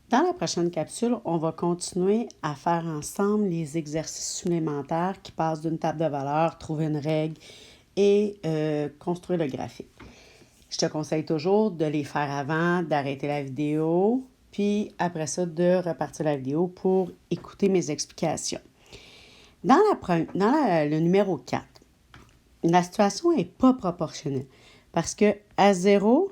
Dans la prochaine capsule, on va continuer à faire ensemble les exercices supplémentaires qui passent d'une table de valeur, trouver une règle et construire le graphique. Je te conseille toujours de les faire avant, d'arrêter la vidéo, puis après ça, de repartir la vidéo pour écouter mes explications. Dans le numéro 4, la situation n'est pas proportionnelle parce que à 0,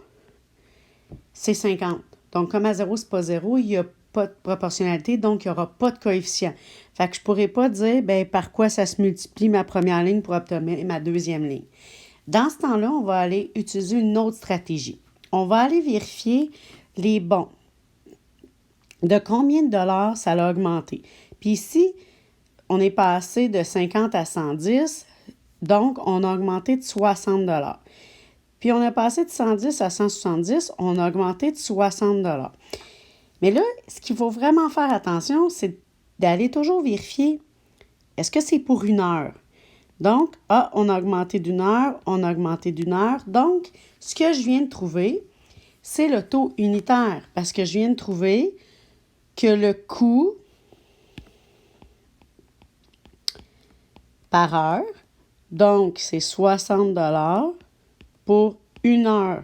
c'est 50. Donc, comme à 0, c'est pas 0, il n'y a pas de proportionnalité, donc il n'y aura pas de coefficient. Fait que je ne pourrais pas dire par quoi ça se multiplie ma première ligne pour obtenir ma deuxième ligne. Dans ce temps-là, on va aller utiliser une autre stratégie. On va aller vérifier les bons. De combien de dollars ça a augmenté. Puis ici, on est passé de 50 à 110, donc on a augmenté de 60 dollars. Puis on a passé de 110 à 170, on a augmenté de 60 dollars. Mais là, ce qu'il faut vraiment faire attention, c'est d'aller toujours vérifier, est-ce que c'est pour une heure? Donc, on a augmenté d'une heure, on a augmenté d'une heure. Donc, ce que je viens de trouver, c'est le taux unitaire parce que je viens de trouver que le coût par heure, donc c'est 60 dollars pour une heure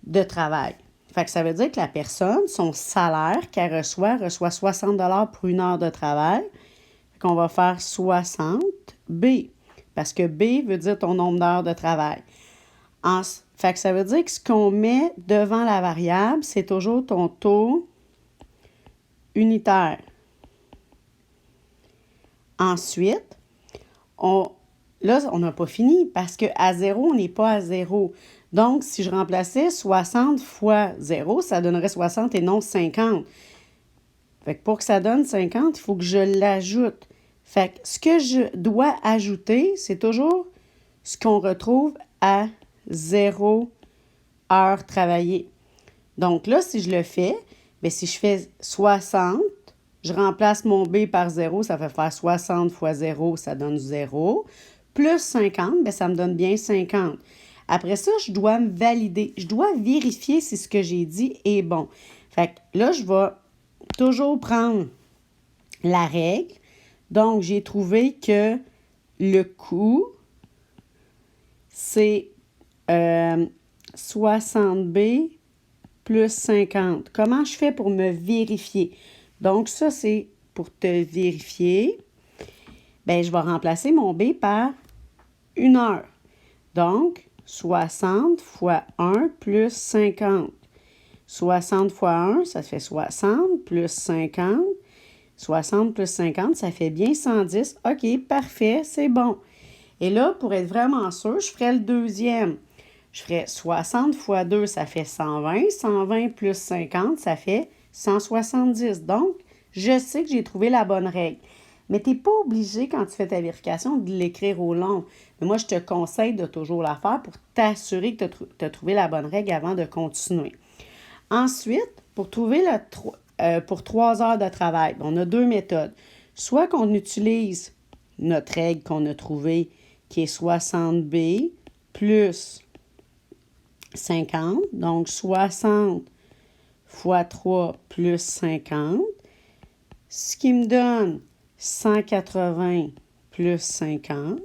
de travail. Fait que ça veut dire que la personne, son salaire qu'elle reçoit 60 dollars pour une heure de travail. Fait qu'on va faire 60 B, parce que B veut dire ton nombre d'heures de travail. Fait que ça veut dire que ce qu'on met devant la variable, c'est toujours ton taux unitaire. Ensuite, là, on n'a pas fini parce qu'à 0, on n'est pas à 0. Donc, si je remplaçais 60 fois 0, ça donnerait 60 et non 50. Fait que pour que ça donne 50, il faut que je l'ajoute. Fait que ce que je dois ajouter, c'est toujours ce qu'on retrouve à 0 heure travaillée. Donc là, si je le fais, si je fais 60, je remplace mon B par 0, ça fait faire 60 fois 0, ça donne 0. Plus 50, ça me donne bien 50. Après ça, je dois me valider. Je dois vérifier si ce que j'ai dit est bon. Fait que là, je vais toujours prendre la règle. Donc, j'ai trouvé que le coût, c'est 60B plus 50. Comment je fais pour me vérifier? Donc, ça, c'est pour te vérifier. Je vais remplacer mon B par une heure. Donc, 60 fois 1 plus 50. 60 fois 1, ça fait 60 plus 50. 60 plus 50, ça fait bien 110. OK, parfait, c'est bon. Et là, pour être vraiment sûr, je ferai le deuxième. Je ferai 60 fois 2, ça fait 120. 120 plus 50, ça fait 170. Donc, je sais que j'ai trouvé la bonne règle. Mais tu n'es pas obligé, quand tu fais ta vérification, de l'écrire au long. Mais moi, je te conseille de toujours la faire pour t'assurer que tu as trouvé la bonne règle avant de continuer. Ensuite, pour trouver pour 3 heures de travail, on a deux méthodes. Soit qu'on utilise notre règle qu'on a trouvée, qui est 60B plus 50. Donc, 60 fois 3 plus 50. Ce qui me donne 180 plus 50.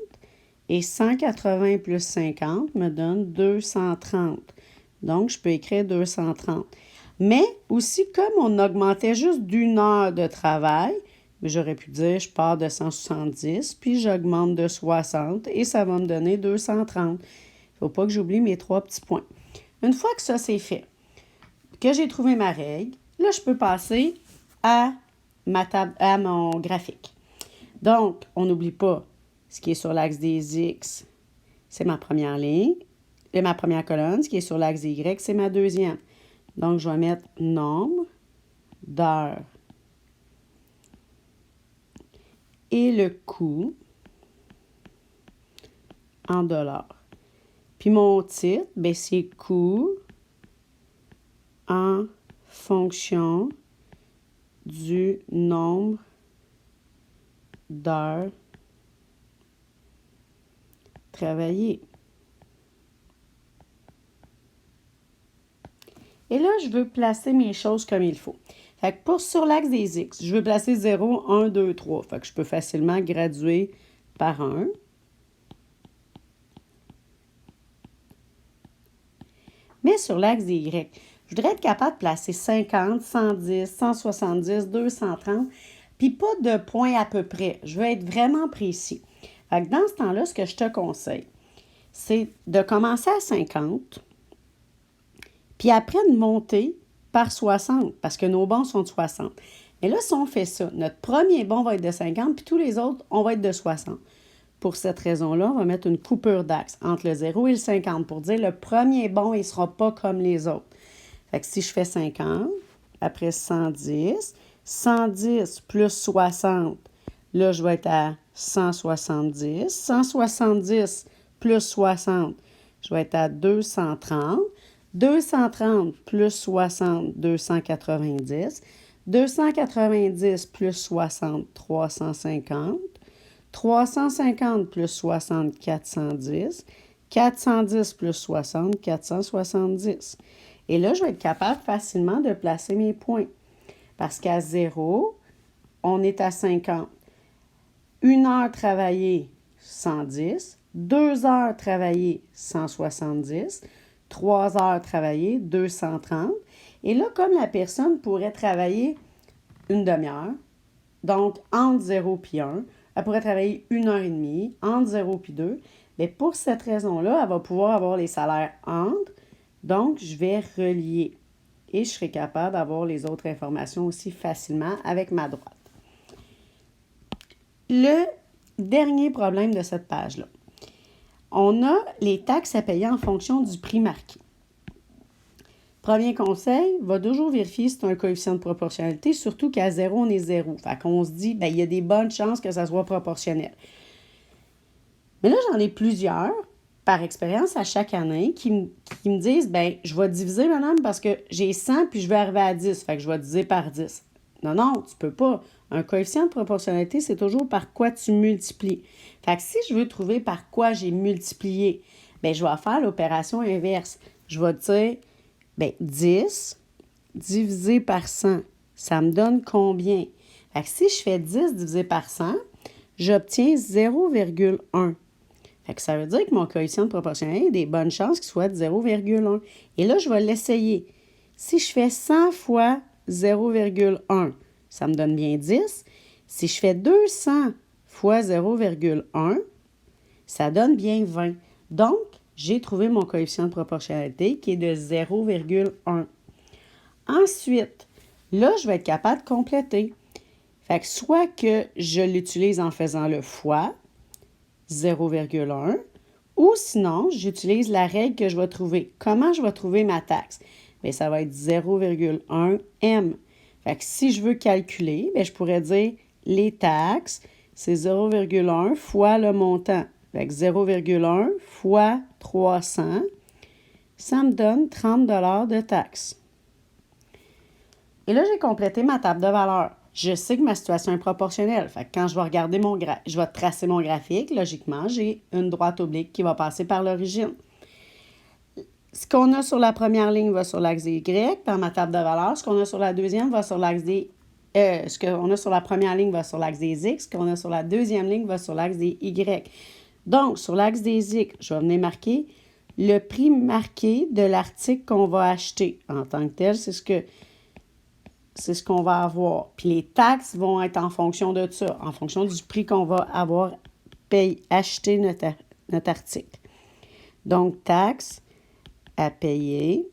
Et 180 plus 50 me donne 230. Donc, je peux écrire 230. Mais aussi, comme on augmentait juste d'une heure de travail, j'aurais pu dire, je pars de 170, puis j'augmente de 60, et ça va me donner 230. Il ne faut pas que j'oublie mes 3 petits points. Une fois que ça, c'est fait, que j'ai trouvé ma règle, là, je peux passer à mon graphique. Donc, on n'oublie pas ce qui est sur l'axe des X, c'est ma première ligne. Et ma première colonne, ce qui est sur l'axe des Y, c'est ma deuxième. Donc, je vais mettre nombre d'heures. Et le coût en dollars. Puis mon titre, c'est coût en fonction du nombre d'heures travaillées. Et là, je veux placer mes choses comme il faut. Fait que sur l'axe des X, je veux placer 0, 1, 2, 3. Fait que je peux facilement graduer par 1. Mais sur l'axe des Y, je voudrais être capable de placer 50, 110, 170, 230, puis pas de points à peu près. Je veux être vraiment précis. Fait que dans ce temps-là, ce que je te conseille, c'est de commencer à 50, puis après de monter par 60, parce que nos bons sont de 60. Mais là, si on fait ça, notre premier bon va être de 50, puis tous les autres, on va être de 60. Pour cette raison-là, on va mettre une coupure d'axe entre le 0 et le 50 pour dire le premier bon, il ne sera pas comme les autres. Fait que si je fais 50, après 110, 110 plus 60, là, je vais être à 170. 170 plus 60, je vais être à 230. 230 plus 60, 290. 290 plus 60, 350. 350 plus 60, 410. 410 plus 60, 470. Et là, je vais être capable facilement de placer mes points. Parce qu'à 0, on est à 50. 1 heure travaillée, 110. 2 heures travaillées, 170. 3 heures travaillées, 230. Et là, comme la personne pourrait travailler une demi-heure, donc entre 0 et 1, elle pourrait travailler 1 heure et demie, entre 0 et 2. Mais pour cette raison-là, elle va pouvoir avoir les salaires entre. Donc, je vais relier. Et je serai capable d'avoir les autres informations aussi facilement avec ma droite. Le dernier problème de cette page-là. On a les taxes à payer en fonction du prix marqué. Premier conseil, va toujours vérifier si c'est un coefficient de proportionnalité, surtout qu'à 0, on est 0. Fait qu'on se dit, il y a des bonnes chances que ça soit proportionnel. Mais là, j'en ai plusieurs, par expérience, à chaque année, qui me disent, je vais diviser, madame, parce que j'ai 100, puis je vais arriver à 10. Fait que je vais diviser par 10. Non, tu peux pas. Un coefficient de proportionnalité, c'est toujours par quoi tu multiplies. Fait que si je veux trouver par quoi j'ai multiplié, je vais faire l'opération inverse. Je vais dire, 10 divisé par 100, ça me donne combien? Fait que si je fais 10 divisé par 100, j'obtiens 0,1. Fait que ça veut dire que mon coefficient de proportionnalité a des bonnes chances qu'il soit de 0,1. Et là, je vais l'essayer. Si je fais 100 fois 0,1, ça me donne bien 10. Si je fais 200 fois 0,1, ça donne bien 20. Donc, j'ai trouvé mon coefficient de proportionnalité qui est de 0,1. Ensuite, là, je vais être capable de compléter. Fait que soit que je l'utilise en faisant le fois, 0,1, ou sinon, j'utilise la règle que je vais trouver. Comment je vais trouver ma taxe? Ça va être 0,1M. Fait que si je veux calculer, je pourrais dire les taxes, c'est 0,1 fois le montant. Fait que 0,1 fois 300, ça me donne 30 $ de taxes. Et là, j'ai complété ma table de valeur. Je sais que ma situation est proportionnelle. Fait que quand je vais regarder je vais tracer mon graphique, logiquement, j'ai une droite oblique qui va passer par l'origine. Ce qu'on a sur la première ligne va sur l'axe des Y dans ma table de valeur. Ce qu'on a sur la deuxième va sur l'axe des... ce qu'on a sur la première ligne va sur l'axe des X. Ce qu'on a sur la deuxième ligne va sur l'axe des Y. Donc, sur l'axe des X, je vais venir marquer le prix marqué de l'article qu'on va acheter. En tant que tel, c'est ce qu'on va avoir. Puis les taxes vont être en fonction de ça, en fonction du prix qu'on va avoir acheté notre article. Donc, taxes à payer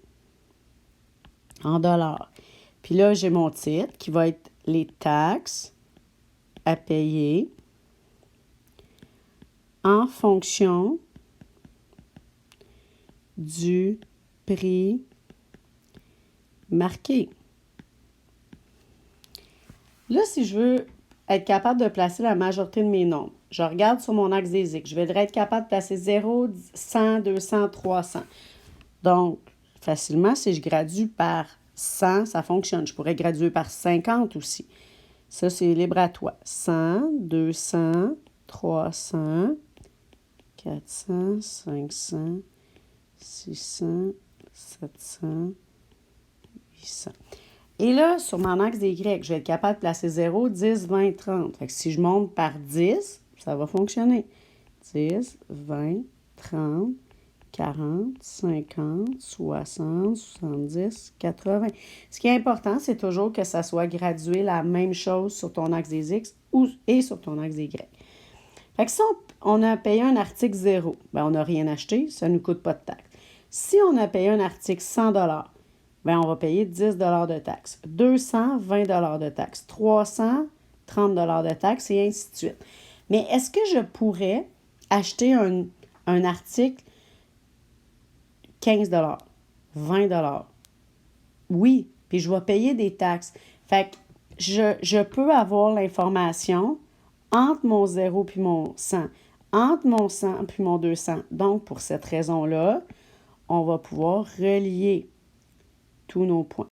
en dollars. Puis là, j'ai mon titre qui va être les taxes à payer en fonction du prix marqué. Là, si je veux être capable de placer la majorité de mes nombres, je regarde sur mon axe des X. Je vais être capable de placer 0, 100, 200, 300. Donc, facilement, si je gradue par 100, ça fonctionne. Je pourrais graduer par 50 aussi. Ça, c'est libre à toi. 100, 200, 300, 400, 500, 600, 700, 800. Et là, sur mon axe des Y, je vais être capable de placer 0, 10, 20, 30. Fait que si je monte par 10, ça va fonctionner. 10, 20, 30, 40, 50, 60, 70, 80. Ce qui est important, c'est toujours que ça soit gradué la même chose sur ton axe des X et sur ton axe des Y. Fait que si on a payé un article 0, ben on n'a rien acheté, ça ne nous coûte pas de taxe. Si on a payé un article 100 ben on va payer 10 de taxes. 200, 20 de taxes. 300, 30 de taxes et ainsi de suite. Mais est-ce que je pourrais acheter un article 15 20 Oui, puis je vais payer des taxes. Fait que je peux avoir l'information entre mon 0 puis mon 100, entre mon 100 puis mon 200. Donc, pour cette raison-là, on va pouvoir relier tous nos points.